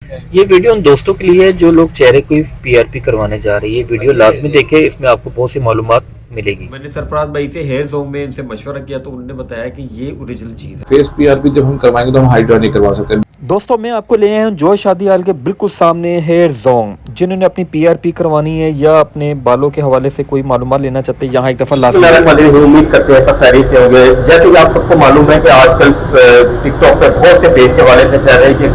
ये वीडियो उन दोस्तों के लिए है जो लोग चेहरे को पीआरपी करवाने जा रहे हैं। ये वीडियो लाजमी देखें, इसमें आपको बहुत सी मालूमात मिलेगी। मैंने सरफराज भाई से हेयर जोन में इनसे मशवरा किया तो उन्होंने बताया कि ये ओरिजिनल चीज़ है। फेस पीआरपी जब हम करवाएंगे तो हम हाइड्रा नहीं करवा सकते। दोस्तों मैं आपको ले आया हूँ जोश शादीआल के बिल्कुल सामने हेयर जोन। जिन्होंने अपनी पीआरपी करवानी है या अपने बालों के हवाले से कोई मालूमात लेना चाहते हैं, यहाँ एक दफ़ा लाजमी। उम्मीद करते हैं सब खैरियत से होंगे। जैसे कि आप सबको मालूम है कि आजकल टिकटॉक पे बहुत से फेस के हवाले से चल रहे हैं कि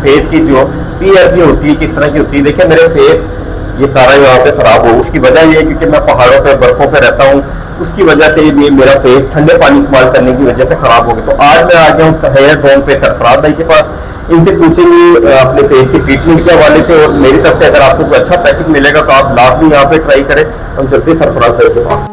फेस की जो पीआरपी होती है किस तरह की होती है। देखिए मेरे फेस ये सारा यहाँ पे खराब हो, उसकी वजह ये है क्योंकि मैं पहाड़ों पे बर्फों पे रहता हूँ, उसकी वजह से ये मेरा फेस ठंडे पानी इस्तेमाल करने की वजह से खराब हो गया। तो आज मैं आ गया हूँ हेयर जोन पे सरफराज भाई के पास। इनसे पूछेंगे अपने फेस की ट्रीटमेंट के हवाले से, और मेरी तरफ से अगर आपको कोई अच्छा पैकेज मिलेगा तो आप लाजमी यहाँ पे ट्राई करें। हम चलते हैं सरफराज भाई के पास।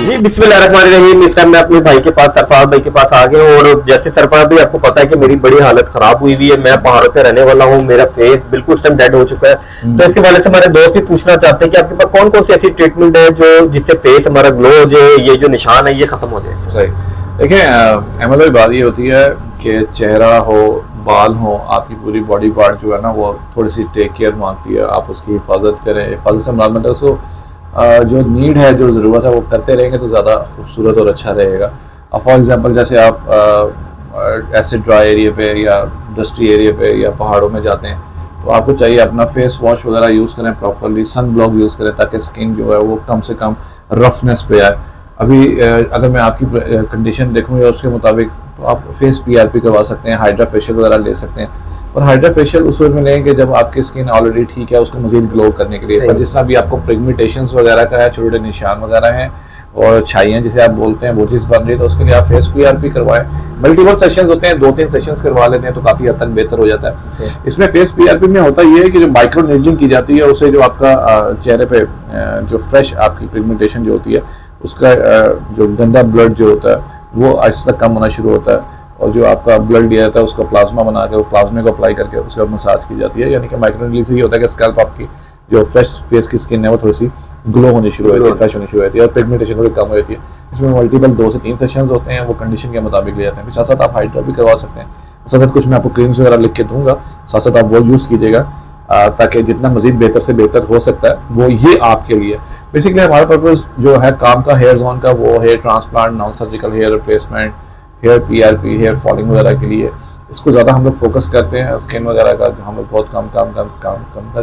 जी बिस्मिल्लाहिर्रहमानिर्रहीम। इस टाइम मैं अपने भाई के पास सरफराज भाई के पास आ गया हूँ, और जैसे सरफराज भाई आपको पता है कि मेरी बड़ी हालत खराब हुई है। मैं पहाड़ों पे रहने वाला हूँ, मेरा फेस बिल्कुल इस टाइम डेड हो चुका है। तो इसके वाले से हमारे दोस्त भी पूछना चाहते हैं कि आपके पास कौन कौन सी ऐसी ट्रीटमेंट है जो जिससे फेस हमारा ग्लो हो जाए, ये जो निशान है ये खत्म हो जाए। सही। देखिए अहमद भाई, बात ये होती है कि चेहरा हो, बाल हो, आपकी पूरी बॉडी पार्ट जो है ना वो थोड़ी सी टेक केयर मांगती है। आप उसकी हिफाजत करें। हिफाजत से मुराद मतलब उसको जो नीड है, जो ज़रूरत है वो करते रहेंगे तो ज़्यादा खूबसूरत और अच्छा रहेगा। फॉर एग्ज़ाम्पल जैसे आप ऐसे ड्राई एरिया पे या डस्टी एरिया पे या पहाड़ों में जाते हैं तो आपको चाहिए अपना फेस वॉश वगैरह यूज़ करें प्रॉपरली, सन ब्लॉक यूज़ करें ताकि स्किन जो है वो कम से कम रफनेस पे आए। अभी अगर मैं आपकी कंडीशन देखूँ या उसके मुताबिक तो आप फेस पीआरपी करवा सकते हैं, हाइड्रा फेशियल वगैरह ले सकते हैं। और हाइड्रा फेशियल उस वक्त में लें कि जब आपकी स्किन ऑलरेडी ठीक है, उसको मजीद ग्लो करने के लिए। पर जिस तरह भी आपको पिगमेंटेशंस वगैरह का है, छोटे छोटे निशान वगैरह हैं और छाइयाँ जिसे आप बोलते हैं वो चीज़ बन रही है, तो उसके लिए आप फेस पीआरपी करवाएं। मल्टीपल सेशंस होते हैं, 2-3 सेशंस करवा लेते हैं तो काफ़ी हद तक बेहतर हो जाता है। इसमें फेस पीआरपी में होता ये है कि जो माइक्रो नीडलिंग की जाती है उससे जो आपका चेहरे पे जो फ्रेश आपकी पिगमेंटेशन जो होती है उसका जो गंदा ब्लड जो होता है वो आहिस्ता कम होना शुरू होता है, और जो आपका ब्लड दिया जाता है उसका प्लाज्मा बना के वो प्लाज्मे को अप्लाई करके उसके बाद मसाज की जाती है। यानी कि माइक्रो नीडलिंग से ये होता है कि स्कैल्प आपकी जो फ्रेश फेस की स्किन है वो थोड़ी सी ग्लो होनी शुरू होती है, फ्रेश होनी शुरू होती है और पिगमेंटेशन थोड़ी कम हो जाती है। इसमें मल्टीपल 2 से 3 सेशंस होते हैं, वो कंडीशन के मुताबिक ले जाते हैं। साथ साथ आप हाइड्रा भी करवा सकते हैं। साथ साथ कुछ मैं आपको क्रीम्स वगैरह लिख के दूंगा, साथ साथ आप वो यूज़ कीजिएगा ताकि जितना मजीद बेहतर से बेहतर हो सकता है वो ये आपके लिए। बेसिकली हमारा पर्पज़ जो है काम का हेयर जोन का वो hair transplant, non surgical hair replacement, hair PRP, hair falling वगैरह के लिए इसको ज़्यादा हम लोग फोकस करते हैं। स्किन वगैरह का हम लोग बहुत कम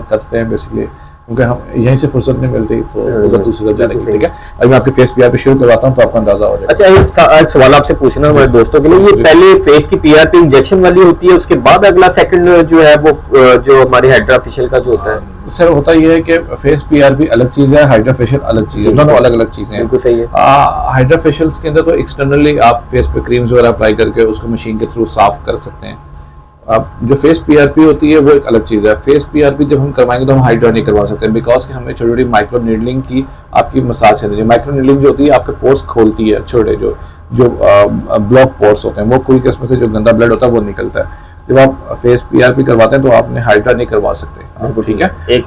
करते हैं बेसिकली, क्योंकि हम यहीं से फुर्सत नहीं मिलती तो उधर दूसरी तरफ जाने की। ठीक है, अभी मैं आपके फेस पीआरपी शुरू करवाता हूँ तो आपको अंदाजा हो जाएगा। अच्छा एक सवाल आपसे पूछना हमारे दोस्तों के लिए, ये पहले फेस की पीआरपी इंजेक्शन वाली होती है, उसके बाद अगला सेकंड जो है वो जो हमारी हाइड्रा फेशियल का जो होता है? सर होता यह है कि फेस पीआरपी अलग चीज़ है, हाइड्रा फेशियल अलग चीज़ है, दोनों अलग अलग चीज़ें हैं। बिल्कुल सही है। हाइड्रा फेशियल्स के अंदर तो एक्सटर्नली आप फेस पे क्रीम्स वगैरह अप्लाई करके उसको मशीन के थ्रू साफ कर सकते हैं। अब जो फेस पीआरपी होती है वो एक अलग चीज़ है। फेस पीआरपी जब हम करवाएंगे तो हम हाइड्रा नहीं करवा सकते, बिकॉज कि हमें छोटी छोटी माइक्रो नीडलिंग की आपकी मसाज करनी है। माइक्रो नीडलिंग जो होती है आपके पोर्स खोलती है, छोटे जो ब्लॉक पोर्स होते हैं वो पूरी किस्म से जो गंदा ब्लड होता है वो निकलता है। जब आप फेस पीआरपी करवाते हैं तो आपने हाइड्रा नहीं करवा सकते। ठीक है, एक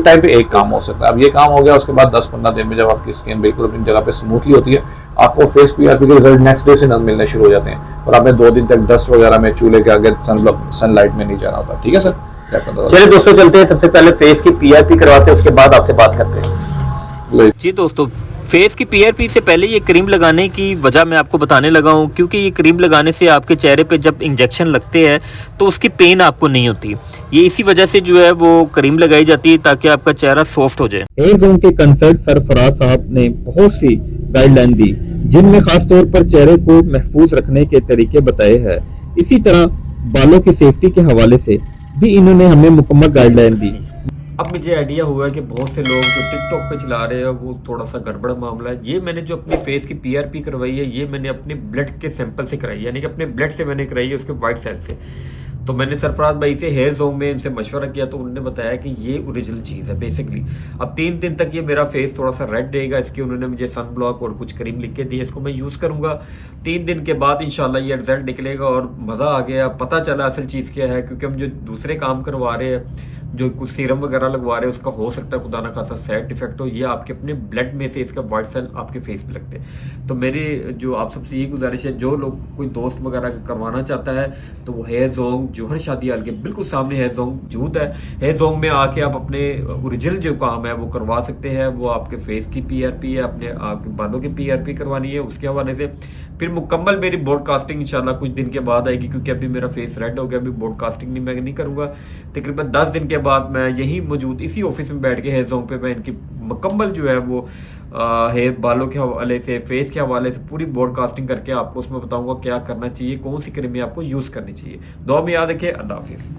टाइम पे एक काम हो सकता है। अब ये काम हो गया, उसके बाद 10-15 दिन में जब आपकी स्किन बिल्कुल अपनी जगह पे स्मूथली होती है, आपको फेस पीआरपी के रिजल्ट नेक्स्ट डे से मिलने शुरू हो जाते हैं और आपने 2 दिन तक डस्ट वगैरह में, चूल्हे के आगे, सनलाइट में नहीं जाना होता। ठीक है सर, चलिए दोस्तों चलते हैं। सबसे पहले फेस की पीआरपी करवाते हैं, उसके बाद आपसे बात करते हैं। जी दोस्तों, फेस की पीआरपी से पहले ये क्रीम लगाने की वजह मैं आपको बताने लगा हूँ, क्योंकि ये क्रीम लगाने से आपके चेहरे पे जब इंजेक्शन लगते हैं तो उसकी पेन आपको नहीं होती। ये इसी वजह से जो है वो क्रीम लगाई जाती है ताकि आपका चेहरा सॉफ्ट हो जाए। हेयर जोन के कंसल्ट सरफराज साहब ने बहुत सी गाइडलाइन दी, जिनमें खास तौर पर चेहरे को महफूज रखने के तरीके बताए हैं। इसी तरह बालों की सेफ्टी के हवाले से भी इन्होंने हमें मुकम्मल गाइडलाइन दी। अब मुझे आइडिया हुआ है कि बहुत से लोग जो टिकटॉक पे चला रहे हैं वो थोड़ा सा गड़बड़ मामला है। ये मैंने जो अपनी फेस की पीआरपी करवाई है ये मैंने अपने ब्लड के सैंपल से कराई, यानी कि अपने ब्लड से मैंने कराई है, उसके वाइट सेल से। तो मैंने सरफराज भाई से हेयर जोन में इनसे मशवरा किया तो उन्होंने बताया कि ये ओरिजिनल चीज़ है बेसिकली। अब 3 दिन तक ये मेरा फेस थोड़ा सा रेड रहेगा, इसकी उन्होंने मुझे सन ब्लॉक और कुछ क्रीम लिख के दी, इसको मैं यूज़ करूँगा। 3 दिन के बाद इंशाल्लाह ये रिजल्ट निकलेगा और मज़ा आ गया, पता चला असल चीज़ क्या है। क्योंकि हम जो दूसरे काम करवा रहे हैं जो कुछ सीरम वगैरह लगवा रहे हैं उसका हो सकता है खुदा ना खासा साइड इफेक्ट हो, ये आपके अपने ब्लड में से इसका वाइट सेल आपके फेस पे लगते हैं। तो मेरी जो आप सबसे ये गुजारिश है, जो लोग कोई दोस्त वगैरह करवाना चाहता है तो वो हेजोंग जौहर शादी हाल के बिल्कुल सामने हेजोंग मौजूद है। हेजोंग में आके आप अपने ओरिजिनल जो काम है वो करवा सकते हैं। वो आपके फेस की पीआरपी है, अपने आपके बालों की पीआरपी करवानी है, उसके हवाले से फिर मुकम्मल मेरी ब्रॉडकास्टिंग इंशाल्लाह कुछ दिन के बाद आएगी, क्योंकि अभी मेरा फेस रेड हो गया। अभी ब्रॉडकास्टिंग मैं नहीं करूंगा, तकरीबन 10 दिन के बाद मैं यही मौजूद इसी ऑफिस में बैठ के हेजोंग पे मैं इनकी मुकम्मल जो है वो हेयर बालों के हवाले से, फेस के हवाले से पूरी ब्रॉडकास्टिंग करके आपको उसमें बताऊंगा क्या करना चाहिए, कौन सी क्रीमें आपको यूज़ करनी चाहिए। दुआ में याद रखिए। अल्लाह हाफिज़।